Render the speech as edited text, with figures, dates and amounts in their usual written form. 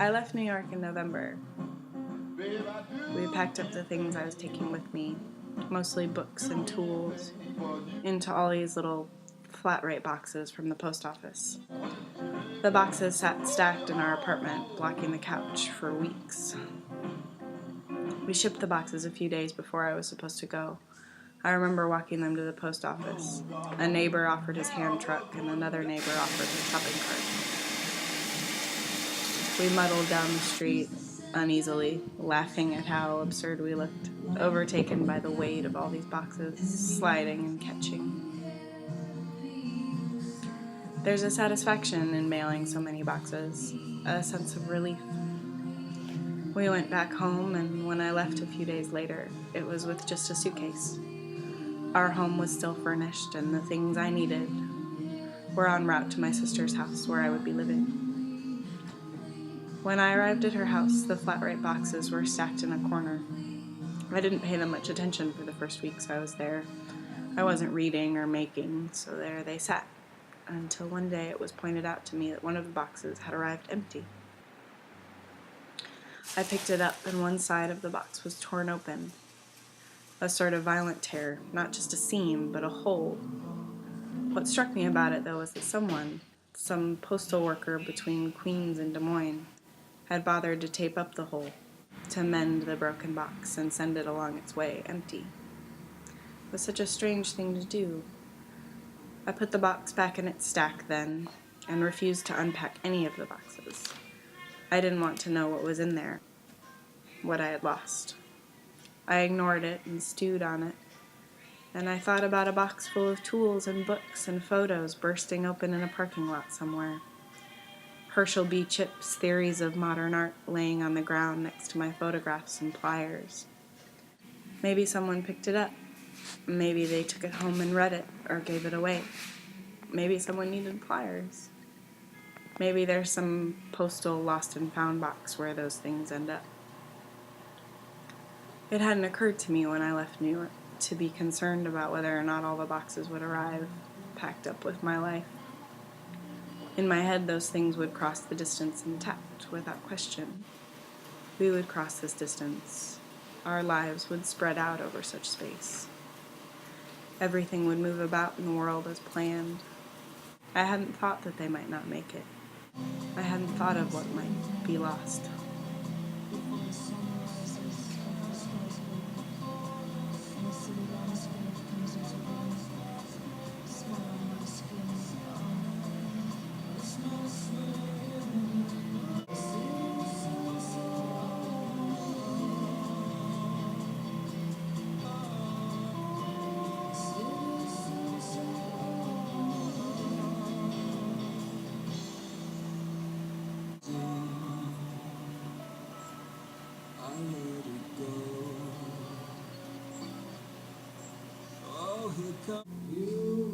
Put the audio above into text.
I left New York in November. We packed up the things I was taking with me, mostly books and tools, into all these little flat rate boxes from the post office. The boxes sat stacked in our apartment, blocking the couch for weeks. We shipped the boxes a few days before I was supposed to go. I remember walking them to the post office. A neighbor offered his hand truck, and another neighbor offered his shopping cart. We muddled down the street uneasily, laughing at how absurd we looked, overtaken by the weight of all these boxes, sliding and catching. There's a satisfaction in mailing so many boxes, a sense of relief. We went back home, and when I left a few days later, it was with just a suitcase. Our home was still furnished, and the things I needed were en route to my sister's house where I would be living. When I arrived at her house, the flat rate boxes were stacked in a corner. I didn't pay them much attention for the first weeks I was there. I wasn't reading or making, so there they sat, until one day it was pointed out to me that one of the boxes had arrived empty. I picked it up, and one side of the box was torn open. A sort of violent tear, not just a seam, but a hole. What struck me about it, though, was that someone, some postal worker between Queens and Des Moines, had bothered to tape up the hole, to mend the broken box and send it along its way empty. It was such a strange thing to do. I put the box back in its stack then, and refused to unpack any of the boxes. I didn't want to know what was in there, what I had lost. I ignored it and stewed on it, and I thought about a box full of tools and books and photos bursting open in a parking lot somewhere. Herschel B. Chip's theories of modern art laying on the ground next to my photographs and pliers. Maybe someone picked it up. Maybe they took it home and read it, or gave it away. Maybe someone needed pliers. Maybe there's some postal lost and found box where those things end up. It hadn't occurred to me when I left New York to be concerned about whether or not all the boxes would arrive, packed up with my life. In my head, those things would cross the distance intact, without question. We would cross this distance. Our lives would spread out over such space. Everything would move about in the world as planned. I hadn't thought that they might not make it. I hadn't thought of what might be lost. Here come you.